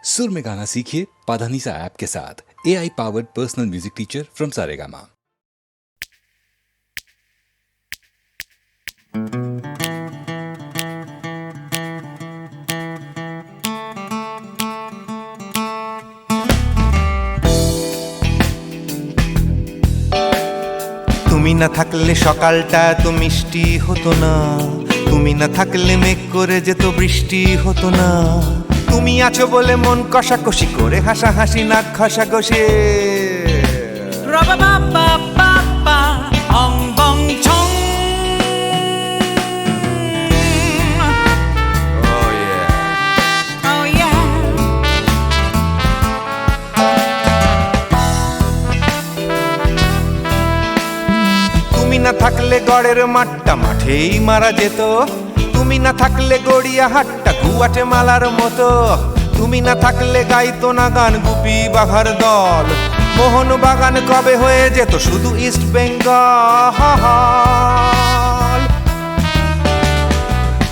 सुर में गाना सीखिए पाधानीसा ऐप के साथ। AI powered personal music teacher from Saregama. তুমি না থাকলে সকালটা এত মিষ্টি হতো না, তুমি না থাকলে মেঘ করে যেত বৃষ্টি হতো না। তুমি আছো বলে মন কষাকষি করে হাসাহাসি নাক ঘষাঘষি। তুমি না থাকলে গড়ের মাঠটা মাঠেই মারা যেত, তুমি না থাকলে গড়িয়া হাটটা গুয়াটে মালার মতো। তুমি না থাকলে গাইতো না গান গুপি বাঘার দল, মোহন বাগান কবে হয়ে যেত শুধু ইস্ট বেঙ্গল।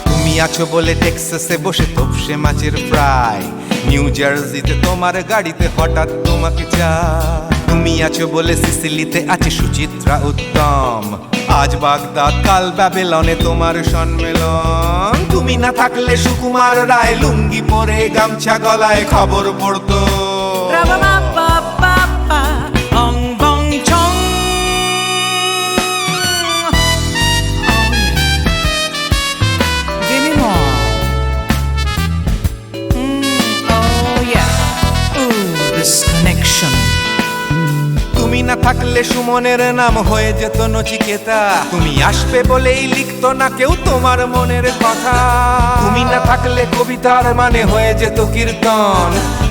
তুমি আছো বলে টেক্সাসে বসে তোপসে মাছের ফ্রাই, নিউ জার্সিতে তোমার গাড়িতে হঠাৎ তোমাকে চাই। তুমি আছো বলে সিসিলিতে আছে সুচিত্রা উত্তম, আজ বাগদাদ কাল ব্যাবিলনে তোমার সম্মেলন। তুমি না থাকলে সুকুমার রায় লুঙ্গি পরে গামছা গলায় খবর পড়তো। তুমি না থাকলে সুমনের নাম হয়ে যেত নচিকেতা, তুমি আসবে বলেই লিখতো না কেউ তোমার মনের কথা। তুমি না থাকলে কবিতার মানে হয়ে যেত কীর্তন,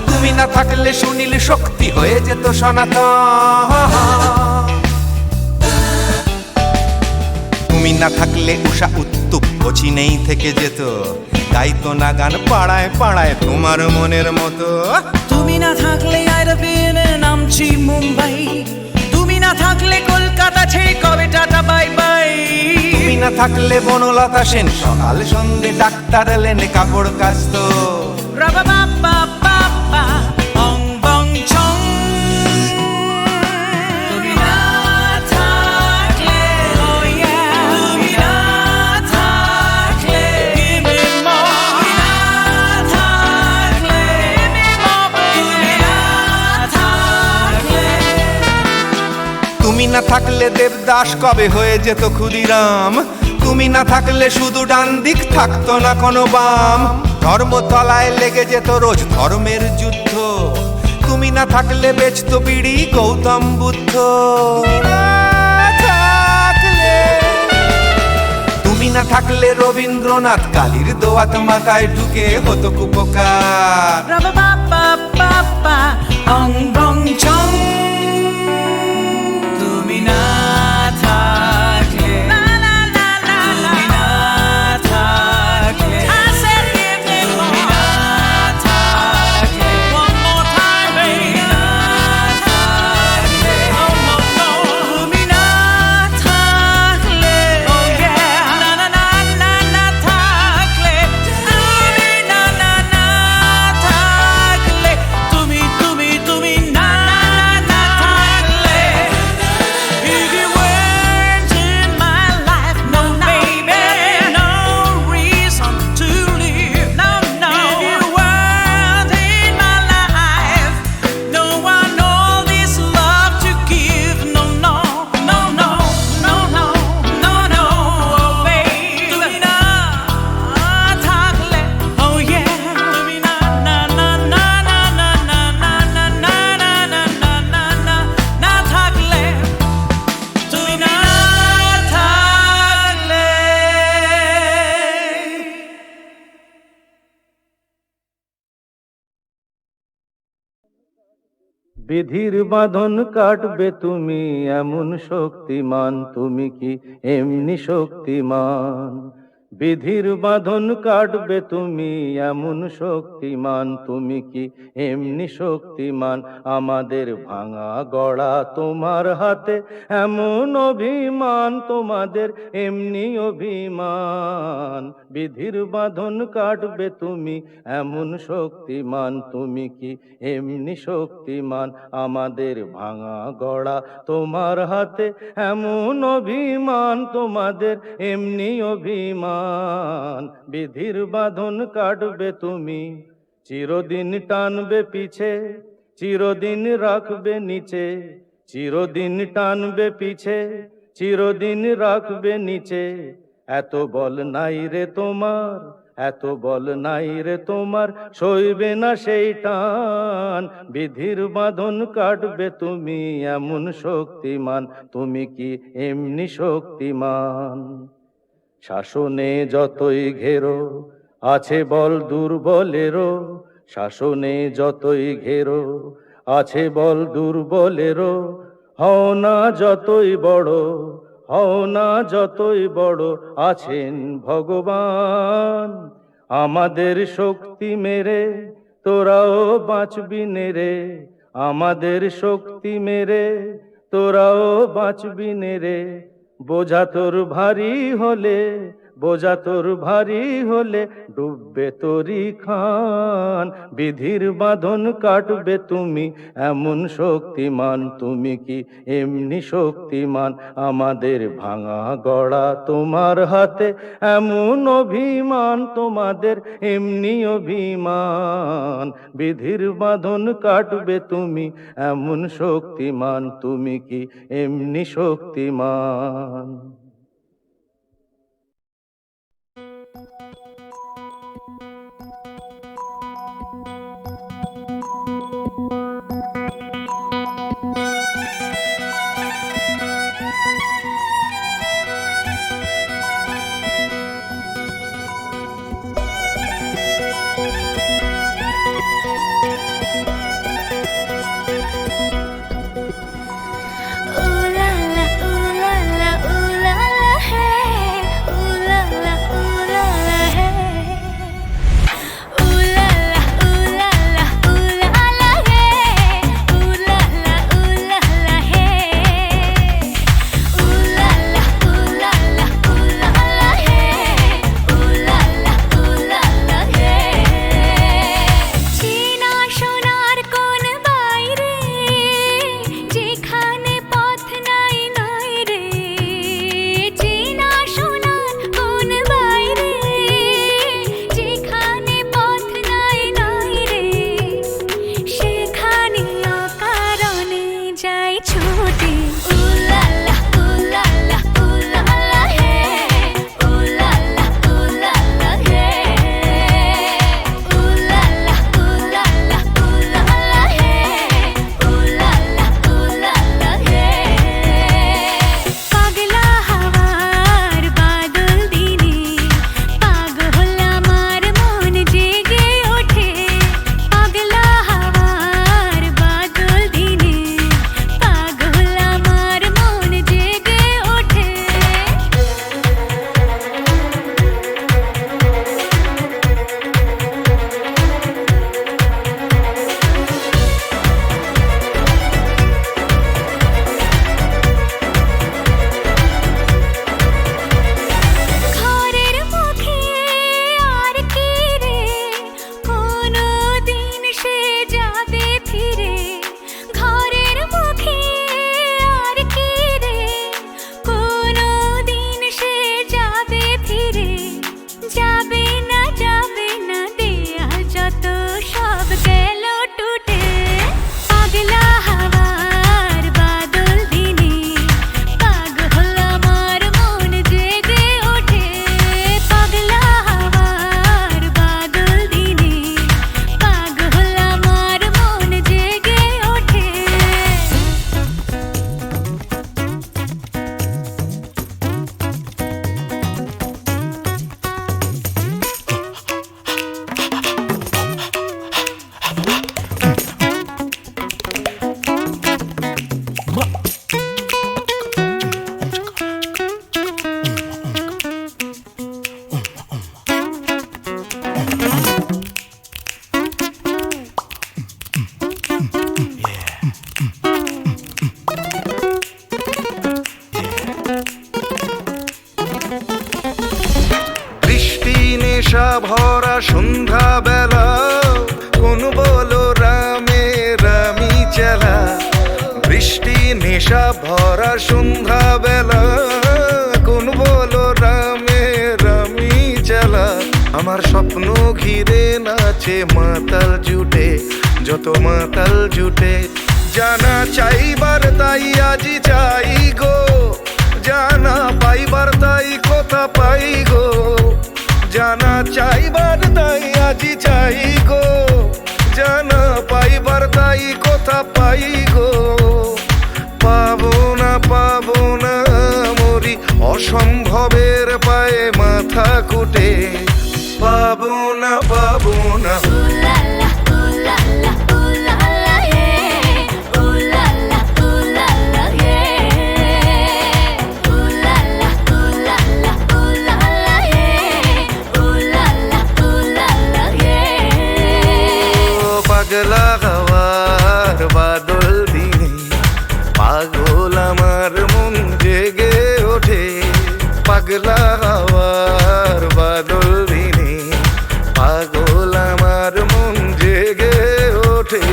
তুমি না থাকলে সুনীল শক্তি হয়ে যেত সনাতন। তুমি না থাকলে উষা উত্তুপ কোচিনেই থেকে যেত, গাইতো না গান পাড়ায় পাড়ায় তোমার মনের মতো। তুমি না থাকলে নামছি মুম্বাই, তুমি না থাকলে কলকাতা ছেড়ে কবে টাটা বাই বাই। তুমি না থাকলে বনলতা সেন সকাল সন্ধে ডাক্তার লেনে কাপড় কাচতো। তুমি না থাকলে, তুমি না থাকলে, তুমি না থাকলে, তুমি না থাকলে। তুমি না থাকলে দেবদাস কবে হয়ে যেত ক্ষুদিরাম, তুমি না থাকলে শুধু ডান দিক থাকতো না কোনো বাম। ধর্মতলায় লেগে যেত রোজ ধর্মের যুদ্ধ, তুমি না থাকলে বেচতো বিড়ি গৌতম বুদ্ধ। তুমি না থাকলে রবীন্দ্রনাথ কালীর দোয়াত মাথায় ঢুকে হতো কুপকার। তুমি না থাকলে, তুমি না থাকলে, তুমি না থাকলে, তুমি না থাকলে, তুমি না থাকলে, না না না না না থাকলে, তুমি না না না থাকলে, তুমি তুমি তুমি না না না থাকলে। If you weren't in my life, no baby, no reason to live, no no. If you weren't in my life, no one all this love to give, no no no no no no no no, oh baby. তুমি না থাকলে, oh yeah, তুমি না না না না না না না না না না না না না না না না থাকলে, তুমি না থাকলে। বিধির বাঁধন কাটবে তুমি এমন শক্তিমান, তুমি কি এমনি শক্তিমান? বিধির বাঁধন কাটবে তুমি, এমন শক্তিমান তুমি কি এমনি শক্তিমান? আমাদের ভাঙা গড়া তোমার হাতে, এমন অভিমান তোমাদের এমনি অভিমান। বিধির বাঁধন কাটবে তুমি, এমন শক্তিমান তুমি কি এমনি শক্তিমান? আমাদের ভাঙা গড়া তোমার হাতে, এমন অভিমান তোমাদের এমনি অভিমান। বিধির বাঁধন কাটবে তুমি, চিরদিন টানবে পিছে, চিরদিন রাখবে নিচে, চিরদিন টানবে পিছে, চিরদিন রাখবে নিচে। এত বল নাই রে তোমার, এত বল নাই রে তোমার, সইবে না সেই টান। বিধির বাঁধন কাটবে তুমি, এমন শক্তিমান তুমি কি এমনি শক্তিমান? শাসনে যতই ঘেরো আছে বল দুর্বলেরও, শাসনে যতই ঘেরো আছে বল দুর্বলেরও। হও না যতই বড়, হও না যতই বড়, আছেন ভগবান। আমাদের শক্তি মেরে তোরাও বাঁচবি নেরে, আমাদের শক্তি মেরে তোরাও বাঁচবি নেরে। বোঝা তোর ভারী হলে, বোঝা তোর ভারী হলে, ডুববে তোরি খান। বিধির বাঁধন কাটবে তুমি, এমন শক্তিমান তুমি কি এমনি শক্তিমান? আমাদের ভাঙা গড়া তোমার হাতে, এমন অভিমান তোমাদের এমনি অভিমান। বিধির বাঁধন কাটবে তুমি, এমন শক্তিমান তুমি কি এমনি শক্তিমান? Ooh la la, ooh la la, ooh la নেশা ভরা সন্ধ্যা বেলা কোন বলো রামে রামি চালা আমার স্বপ্ন ঘিরে নাচে মাতাল জুটে যত মাতাল জুটে জানা চাইবার তাই আজি চাই গো জানা পাইবার তাই কথা পাই গো জানা চাইবার তাই আজি চাই গো জানা পাইবার তাই কথা পাই গো পাবো না মরি অসম্ভবের পায়ে মাথা কুটে পাবো না পাগলা হওয়ার বাদল দিনে পাগল আমার মন জেগে ওঠে পাগলা হওয়ার বাদল দিনে পাগল আমার মন জেগে ওঠে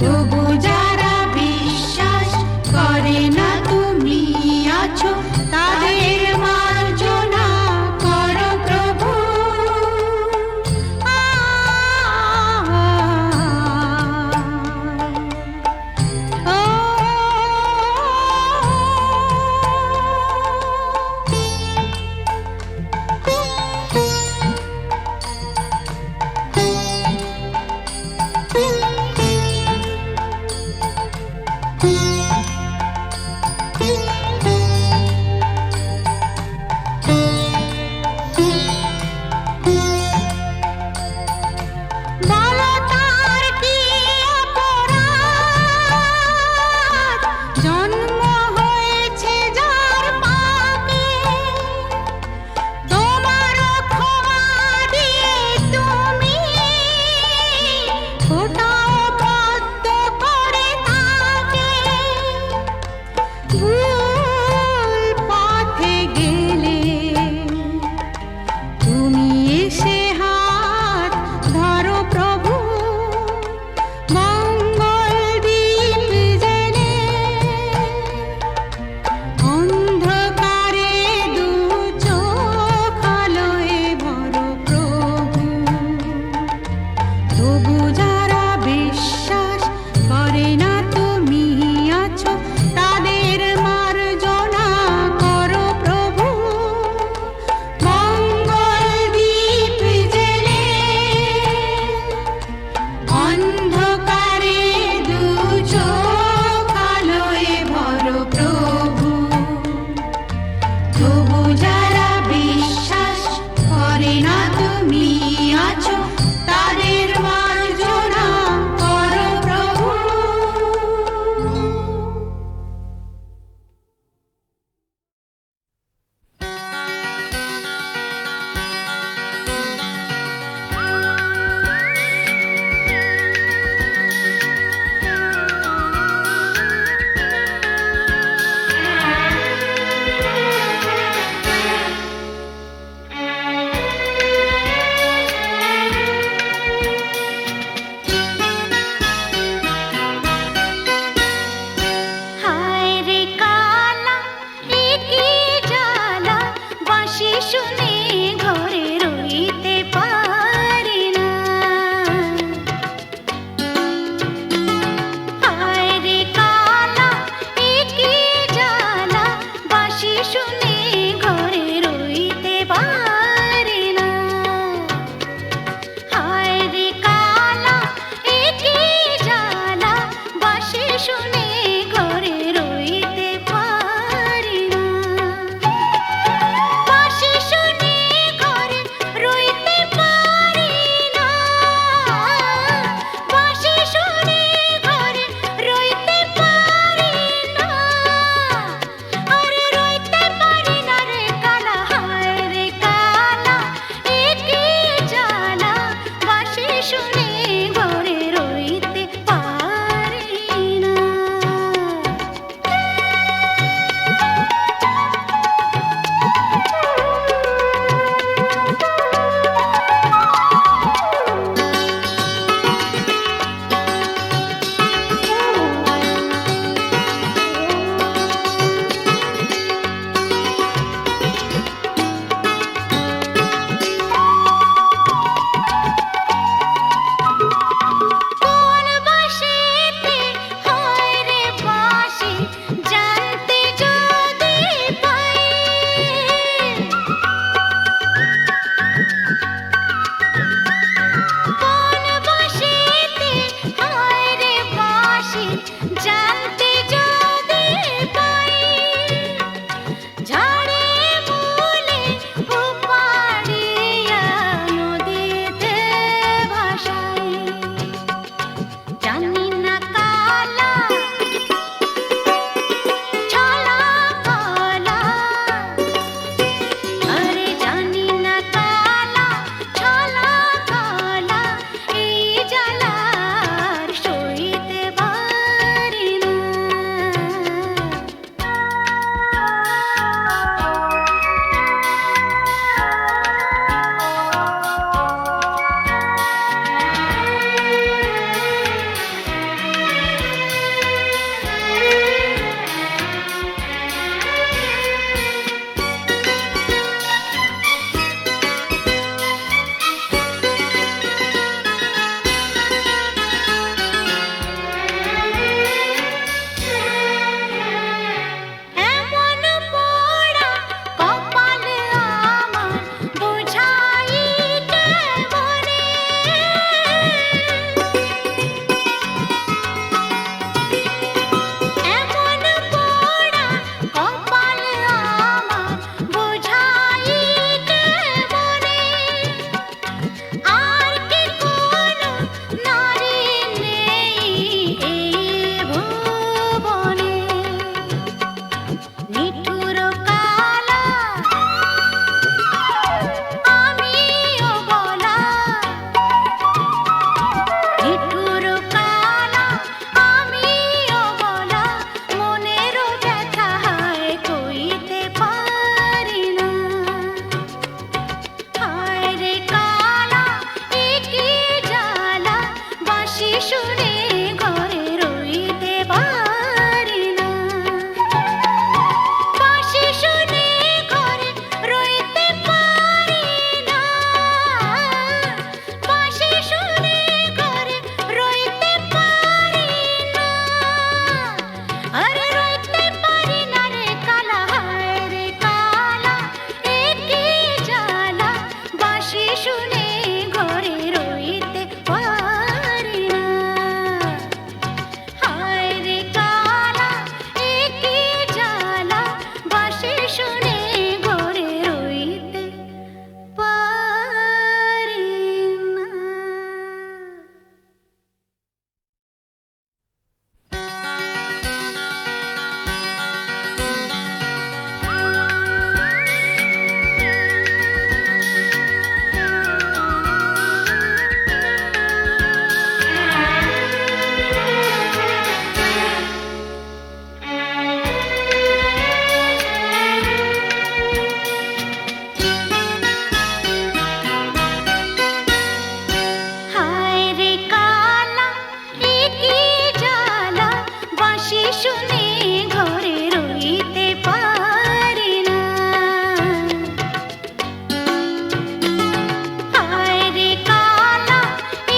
তবু যারা বিশ্বাস করে না তুমি শুনে ঘরে রইতে পারি না। হায় রে কালা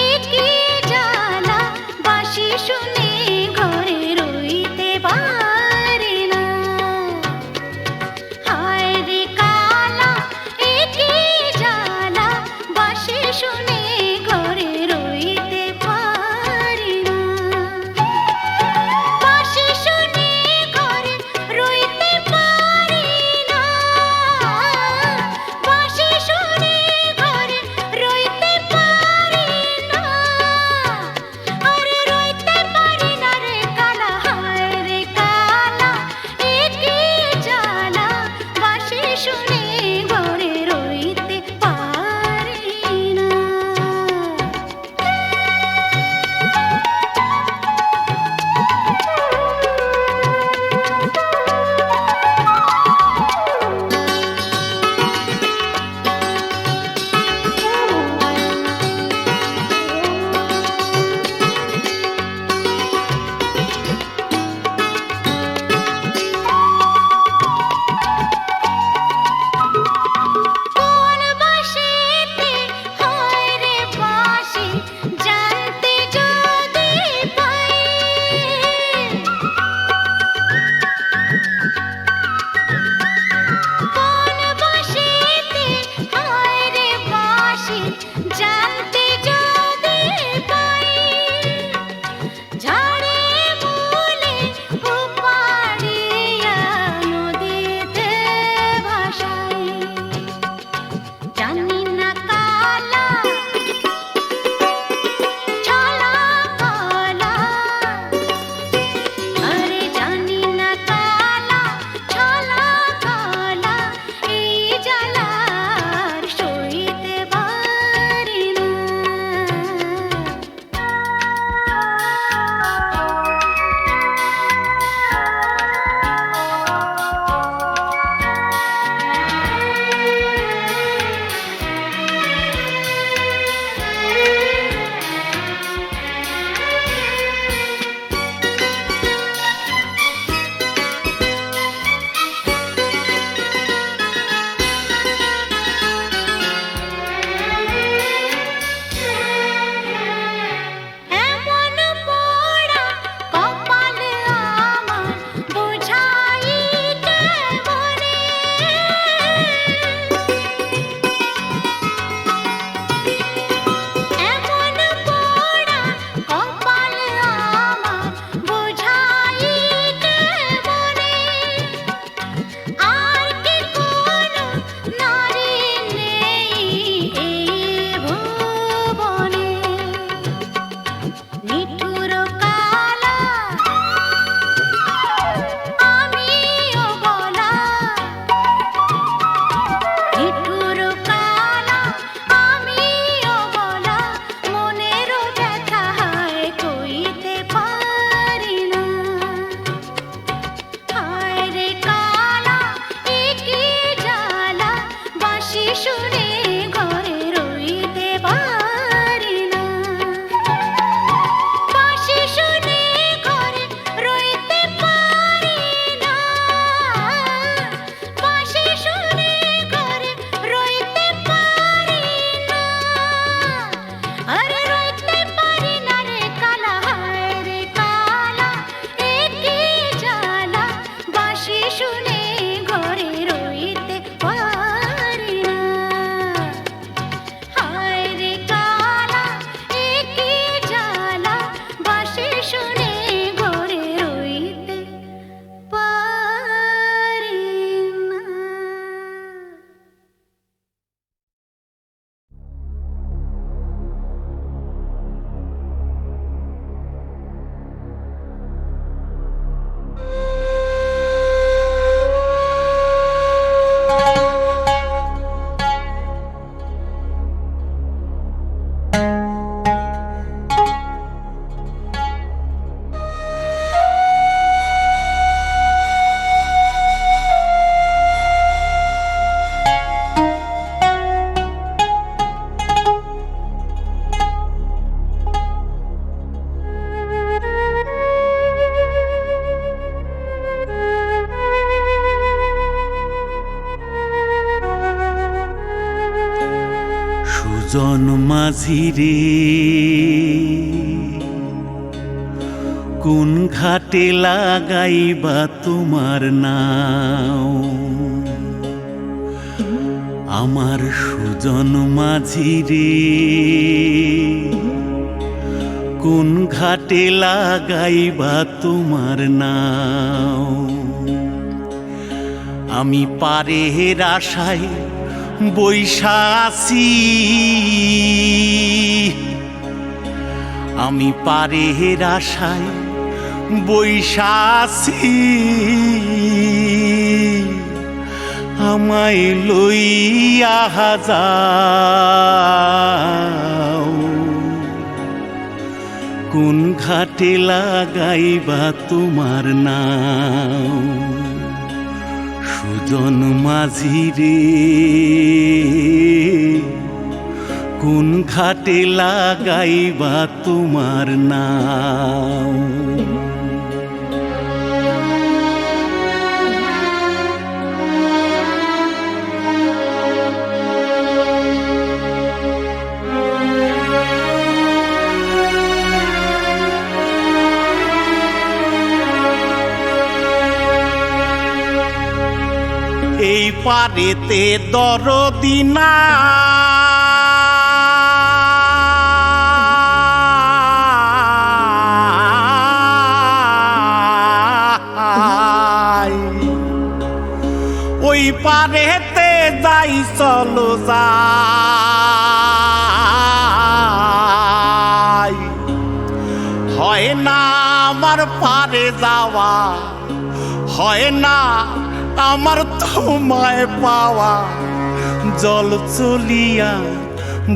এ কি জ্বালা, বাঁশি শুনে ঘরে রইতে পারি না। হায় রে কালা এ কি জ্বালা, বাঁশি শুনে ঘরে রইতে পারি না। বাঁশি শুনে সুজন মাঝি রে কোন ঘাটে লাগাইবা তোমার নাও আমার সুজন মাঝি রে কোন ঘাটে লাগাইবা তোমার নাও আমি পারের আশায় বৈশা আছি আমি পারের আশায় বৈশা আছি আমায় লইয়া যাও কোন ঘাটে লাগাইবা তোমার নাও সুজন মাঝি রে কোন ঘাটে লাগাইবা তোমার নাও এই পারেতে দরদি নাই ওই পারেতে যাই চলো যাই হয় না আমার পারে যাওয়া হয় না আমার তোমায় পাওয়া জল চলিয়া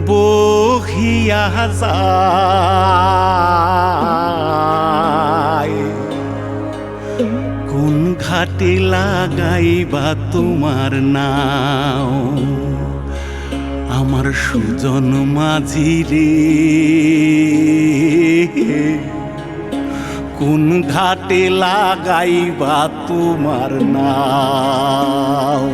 বহিয়া যায় কোন ঘাটে লাগাইবা তোমার নাও আমার সুজন মাঝি রে কোন ঘাটে লাগাইবা তোমার নাও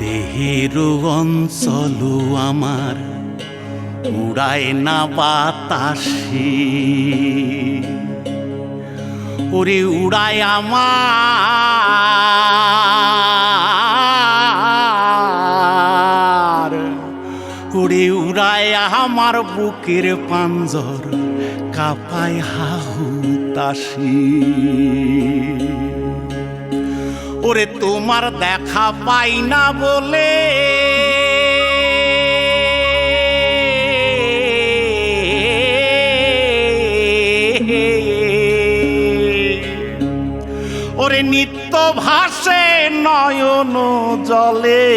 দেহের অঞ্চল আমার উড়ায় না বাতাসে ওরে উড়ায় আমার ওরে উড়ায় আমার বুকের পাঞ্জর কাঁপায় হাহুতাশি ওরে তোমার দেখা পাই না বলে ওরে নিত্য ভাসে নয়ন জলে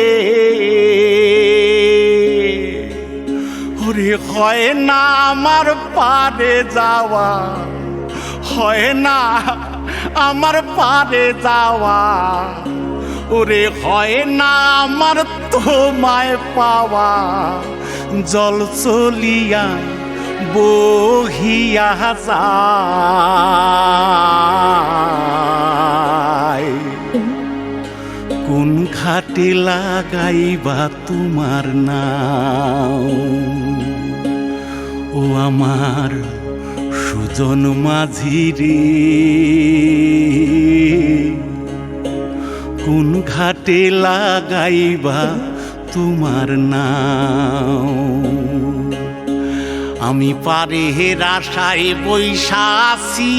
ওরে হয় না আমার পারে যাওয়া হয় না আমার পারে যাওয়া ওরে হয় না আমার তোমায় পাওয়া জল চলিয়া বহিয়া যায় কোন ঘাটে লাগাইবা তোমার নাও ও আমার সুজন মাঝি রে কোন ঘাটে লাগাইবা তোমার নাও আমি পারের আশায় বৈশা আছি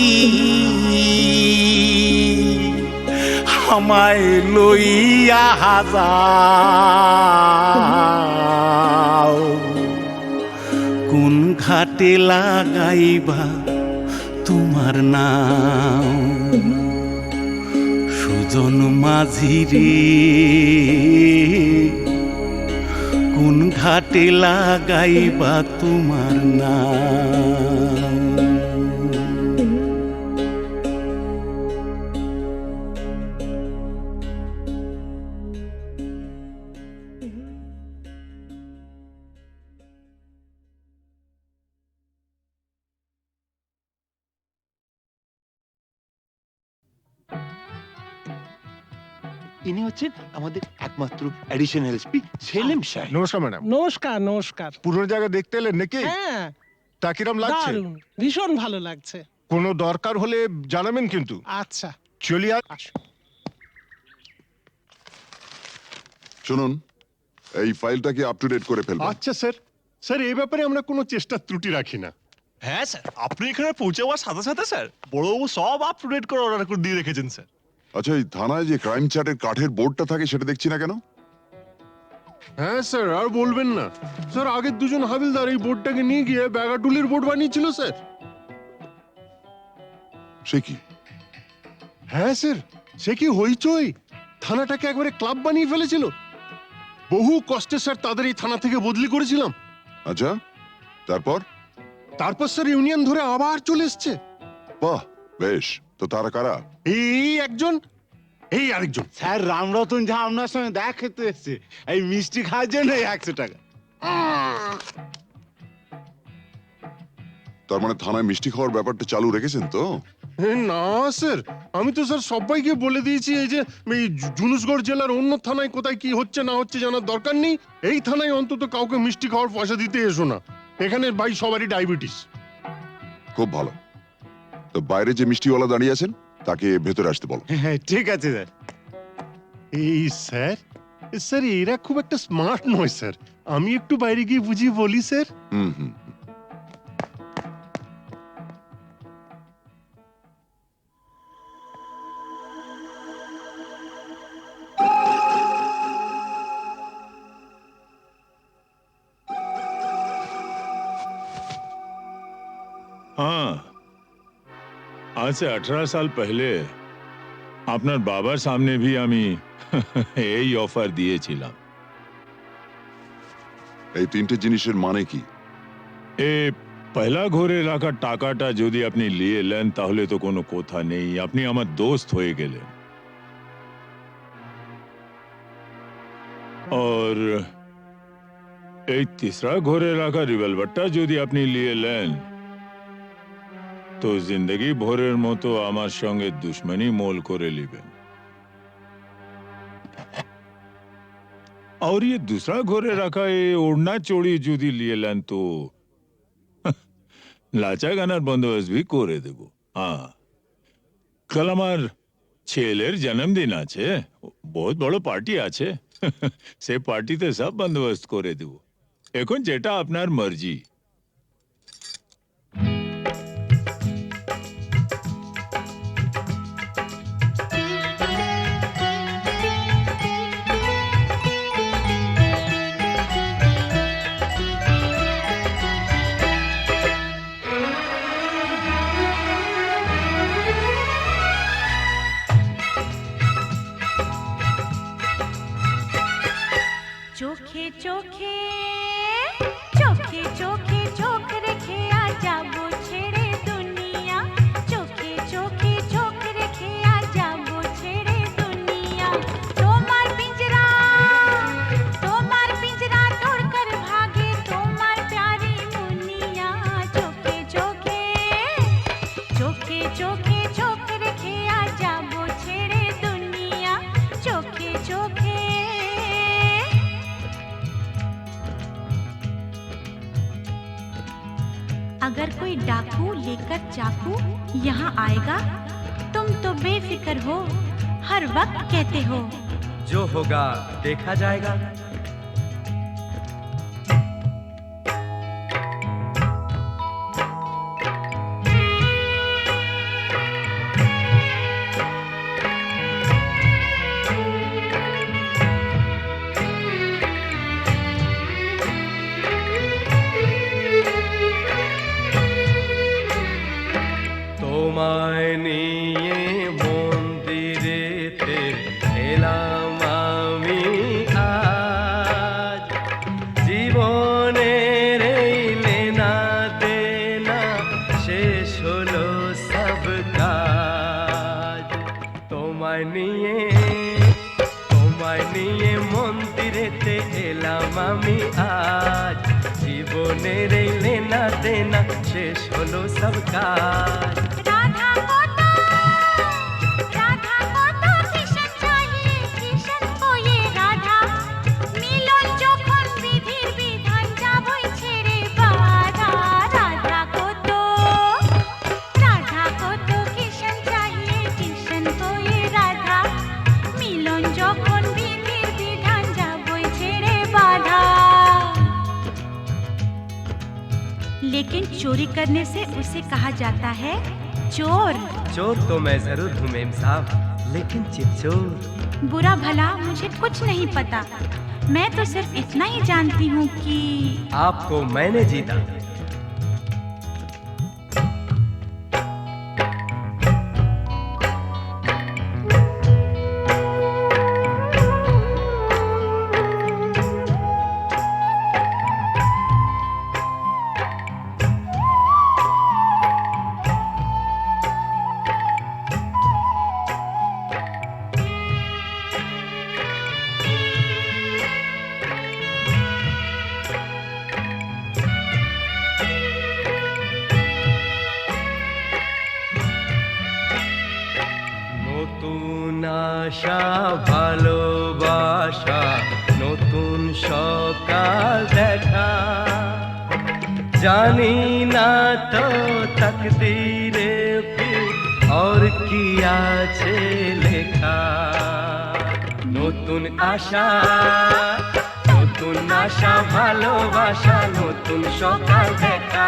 আমায় লইয়া যাও কোন ঘাটে লাগাইবা তোমার নাও সুজন মাঝি রে কোন ঘাটে লাগাইবা তোমার নাম। ইনি হচ্ছেন আমাদের একমাত্র অ্যাডিশনাল এসপি সেলিম সাহেব। নমস্কার ম্যাডাম। নমস্কার নমস্কার। পুরনো জায়গা দেখতে এলেন নাকি? হ্যাঁ, তা কিরম লাগছে? দারুণ, ভীষণ ভালো লাগছে। কোনো দরকার হলে জানাবেন কিন্তু। আচ্ছা, চলি আর আসুন। শুনুন, এই ফাইলটা কি আপ টু ডেট করে ফেলবেন? আচ্ছা স্যার। স্যার এই ব্যাপারে আমরা কোনো চেষ্টা ত্রুটি রাখি না। হ্যাঁ স্যার, আপনি এখানে পৌঁছে যাওয়ার সাথে সাথে স্যার বড়বাবু সব আপ টু ডেট করে অর্ডার করে দিয়ে রেখেছেন স্যার। আচ্ছা, এই থানায় যে ক্রাইম চ্যাটের কাঠের বোর্ডটা থাকে সেটা দেখছি না কেন? হ্যাঁ স্যার, আর বলবেন না স্যার, আগের দুজন হাবিলদার এই বোর্ডটাকে নিয়ে গিয়ে ব্যাগাটুলির বোর্ড বানিয়েছিল স্যার। সে কি? হ্যাঁ স্যার, সে কি হইচই, থানাটাকে একবারে ক্লাব বানিয়ে ফেলেছিল। বহু কষ্টে স্যার তাদের এই থানা থেকে বদলি করেছিলাম। আচ্ছা, তারপর? তারপর স্যার ইউনিয়ন ধরে আবার চলে এসছে। বাহ, বেশ। তো তারা কারা? এই একজন, এই আরেকজন। স্যার রামরতন যা আপনার সঙ্গে দেখা খেতে এসছে এই মিষ্টি খাওয়ার জন্য 100 টাকা। তার মানে থানায় মিষ্টি খাওয়ার ব্যাপারটা চালু রেখেছেন তো? না স্যার, আমি তো স্যার সবাইকে বলে দিয়েছি এই যে এই জুনুসগড় জেলার অন্য থানায় কোথায় কি হচ্ছে না হচ্ছে জানার দরকার নেই। এই থানায় অন্তত কাউকে মিষ্টি খাওয়ার পয়সা দিতে এসো না। এখানে ভাই সবারই ডায়াবেটিস। খুব ভালো। তো বাইরে যে মিষ্টিওয়ালা দাঁড়িয়ে আছেন তাকে ভেতরে আসতে বলো। হ্যাঁ ঠিক আছে স্যার। এই স্যার, স্যার এরা খুব একটা স্মার্ট নয় স্যার, আমি একটু বাইরে গিয়ে বুঝিয়ে বলি স্যার। হুম হুম। हाँ, आज से 18 साल पहले আপনার বাবার সামনে भी আমি এই অফার দিয়েছিলাম। এই তিনটে জিনিসের মানে কি? এই পয়লা ঘরে রাখা টাকাটা যদি আপনি নিয়ে নেন তাহলে তো কোনো কথা নেই, আপনি আমার দোস্ত হয়ে গেলেন। और এই तीसरा ঘরে রাখা রিভলভারটা যদি আপনি নিয়ে নেন তো জিন্দগি ভরের মতো আমার সঙ্গে দুশ্মনী মোল করে নেবেন। और ये दूसरा घरे रखा ये ओढ़ना चोड़ी जुदी लिए लेन तो लाचा गानार बंदोबस्त भी करे देबो। हाँ, कल আমার ছেলের জন্মদিন আছে, বহুত বড় পার্টি আছে, সে পার্টিতে সব বন্দোবস্ত করে দেব। এখন যেটা আপনার মর্জি। চোখে চোখে চোখে চোখে চোখ রেখে আজ যাবো ছেড়ে দুনিয়া, চোখে চোখে চোখ রেখে আজ যাবো ছেড়ে দুনিয়া। তোমার পিंजरा तोड़कर भागे তোমার प्यारी मुनिया, চোখে চোখে চোখে চোখে চোখ রেখে আজ যাবো ছেড়ে দুনিয়া, চোখে চোখে। अगर कोई डाकू लेकर चाकू यहाँ आएगा तुम तो बेफिक्र हो, हर वक्त कहते हो जो होगा देखा जाएगा। তোমায় নিয়ে মন্দিরেতে এলাম আমি আজ। হলো সব কাজ। তোমায় নিয়ে মন্দিরেতে এলাম আমি আজ। জীবনের এই লেনা দেনা শেষ হলো সব কাজ। राधा को तो किशन चाहिए, किशन को ये राधा। मिलन যখন বিধির বিধান যাবই ছেড়ে বাধা। राधा को तो किशन चाहिए, किशन को ये राधा। मिलन যখন বিধির বিধান যাবই ছেড়ে বাধা। लेकिन चोरी करने से उसे कहा जाता है चोर। चोर तो मैं जरूर हूँ मेम साहब, लेकिन चितचोर। बुरा भला मुझे कुछ नहीं पता, मैं तो सिर्फ इतना ही जानती हूँ कि आपको मैंने जीता। নতুন আশা ভালোবাসা, নতুন সকাল দেখা। জানি না তো তকদীরে ফির और কি আছে লেখা। নতুন আশা ভালোবাসা, নতুন সকাল দেখা।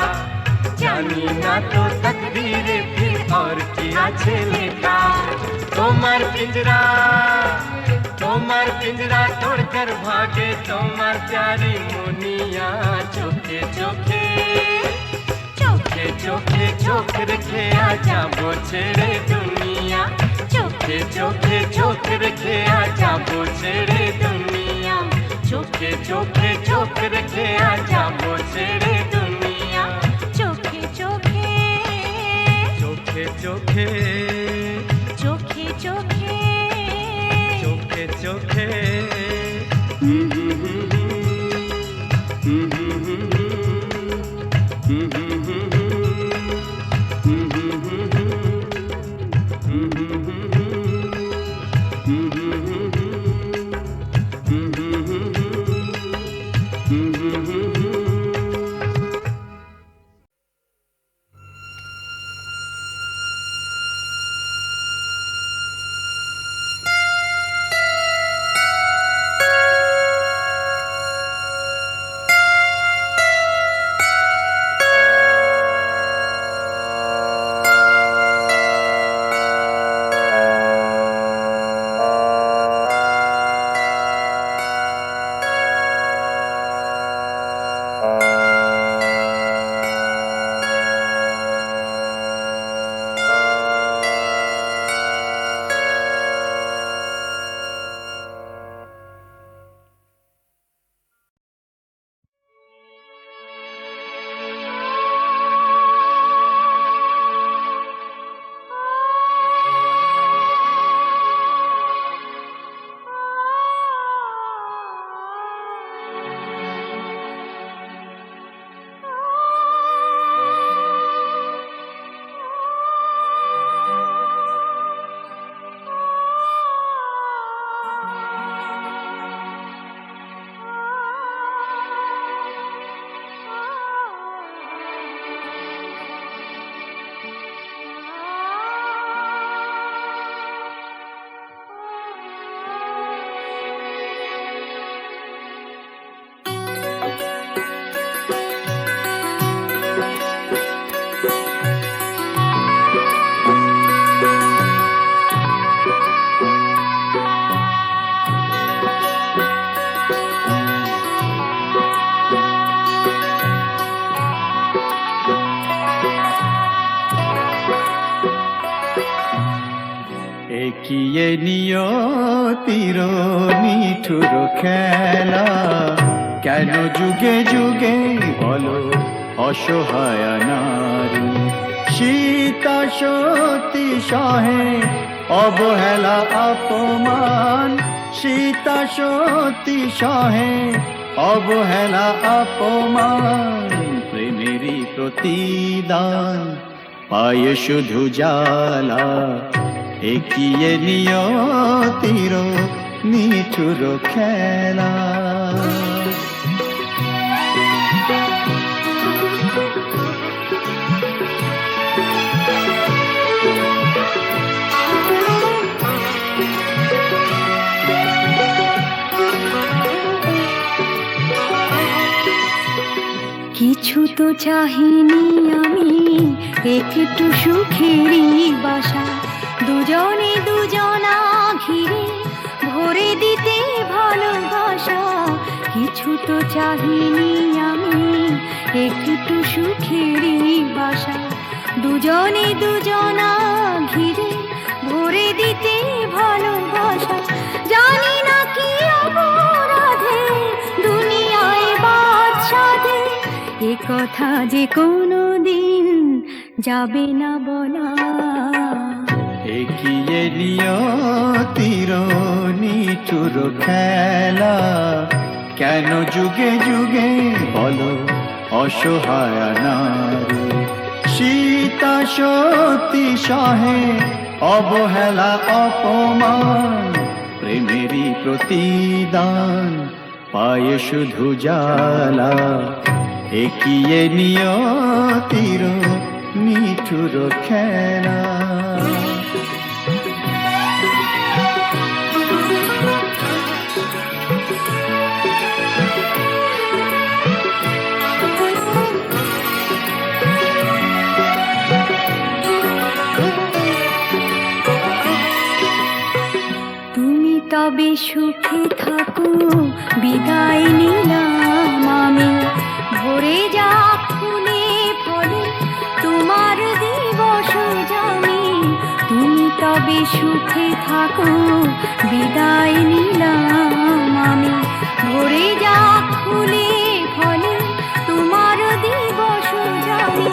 জানি না তো তকদীরে ফির और কি আছে লেখা। তোমার পিঞ্জরা तोड़कर भागे তোমার प्यारी मुनिया। चोखे चोखे चोख रखे आ जाबो छेड़े दुनिया। चोखे चोख रखे आ जाबो छेड़े दुनिया। चोखे चोख रखे आ जाबो छेड़े दुनिया। चोखे चोखे चोखे चोखे चोखे चोखे चोखे একিয়ে নিয়তির নিঠুর খেলা, কেন যুগে যুগে বলো অসহায় নারী সীতা সতী সহে অবহেলা অপমান, সীতা সতী সহে অবহেলা অপমান, প্রেমেরই প্রতিদান পায় শুধু জ্বালা, একিয়ে নিয়তির নিঠুর খেলা। কিছু তো চাহিনি আমি, একটু সুখেরই বাসা, দুজনে দুজনা ঘিরে ভরে দিতে ভালোবাসা। কিছু তো চাহিনি আমি, একটু সুখেরই বাসা, দুজনে দুজনা ঘিরে ভরে দিতে ভালোবাসা। জানি না কি অপরাধে দুনিয়ায় বাদশাদে, এ কথা যে কোনো দিন যাবে না বলা। এগিয়ে নিয়তির নিঠুর খেলা, কেন যুগে যুগে বলো অসহায় নারী। সীতা সতী সহে অবহেলা অপমান, প্রেমেরই প্রতিদান পায় শুধু জ্বালা, একিয়ে নিয়তির নিঠুর খেলা। তুমি তবে সুখে থাকো, বিদায় নিলাম আমি, ভরে যাক ফুলে ফলে তোমার দিবস জামি। তুমি তবে সুখে থাকো, বিদায় নিলাম আমি, ভরে যাক ফুলে ফলে তোমার দিবস জামি।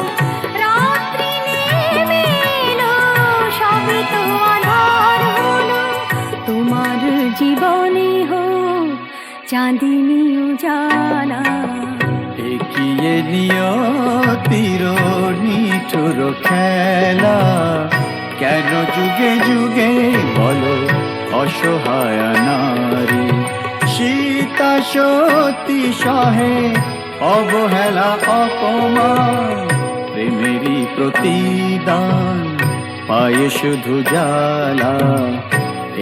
রাত্রি নেমে এলো, সবে তো আধার হলো, তোমার জীবনে হোক চাঁদিনী উজালা। এগিয়ে নিয়তির নিঠুর খেলা, কেন যুগে যুগে বলো অসহায় নারী। সীতা সতী সহে অবহেলা অপমান, প্রেমেরই প্রতিদান পায় শুধু জ্বালা,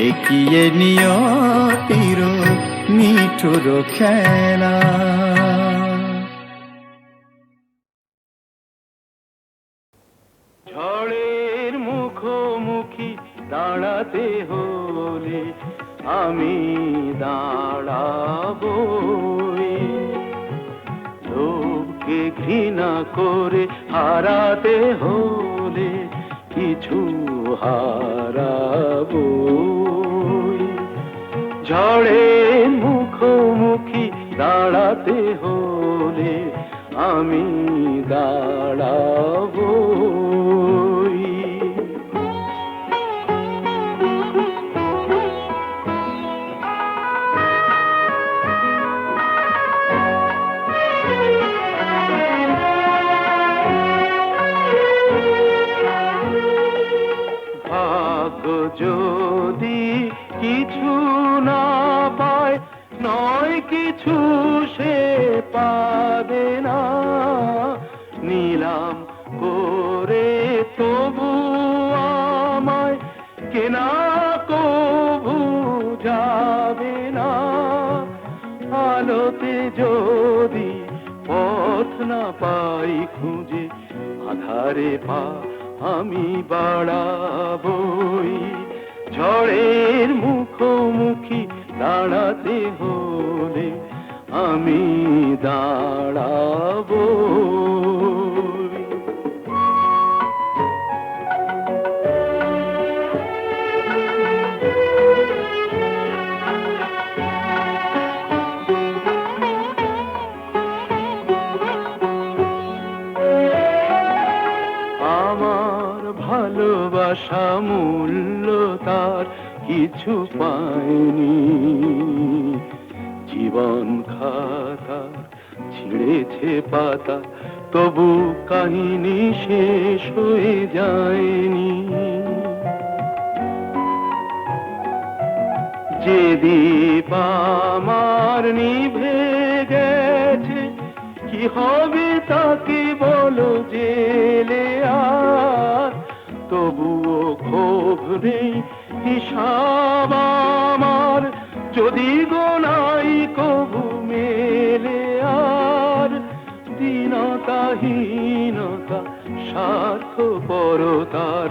এগিয়ে নিয়তির নিঠুর খেলা। ঝড়ের মুখোমুখি দাঁড়াতে হলে আমি দাঁড়াবো, লোককে ঘৃণা করে হারাতে হলে কিছু হারাবো। ঝড়ের মুখোমুখি দাঁড়াতে হলে আমি দাঁড়াবো। ভাগ্য যদি কিছু না পায়, নয় কিছু সে পাবে না, নিলাম করে তবু আমায় কেনা কবু যাবে না। আলোতে যদি পথ না পাই খুঁজে, আধারে পা আমি বাড়াবই। ঝড়ের মুখোমুখি দাঁড়াতে হলে আমি দাঁড়াবো। আমার ভালোবাসা মূল্য তার কিছু পায়নি, জীবন খাতার ছিঁড়েছে পাতা, তবু কাহিনী শেষ হয়ে যায়নি। যে দীপ আমার নিভে গেছে, কি হবে তাকে বলো জেলে আর, তবুও ক্ষোভ নেই হিসাব আমার, যদি গোনাই কবু মেলে আর। দীনতাহীনতা স্বার্থপরতার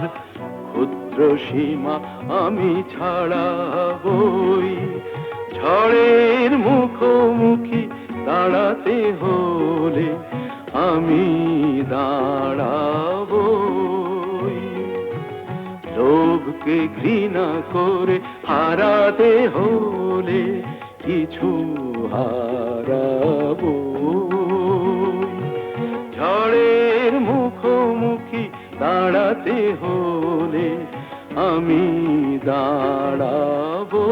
ক্ষুদ্র সীমা আমি ছাড়াবই, ঝড়ের মুখোমুখি দাঁড়াতে হলে আমি দাঁড়াবই, লোভকে ঘৃণা করে হারাতে হলে কিছু হারাবো, ঝড়ের মুখোমুখি দাঁড়াতে হলে আমি দাঁড়াবো।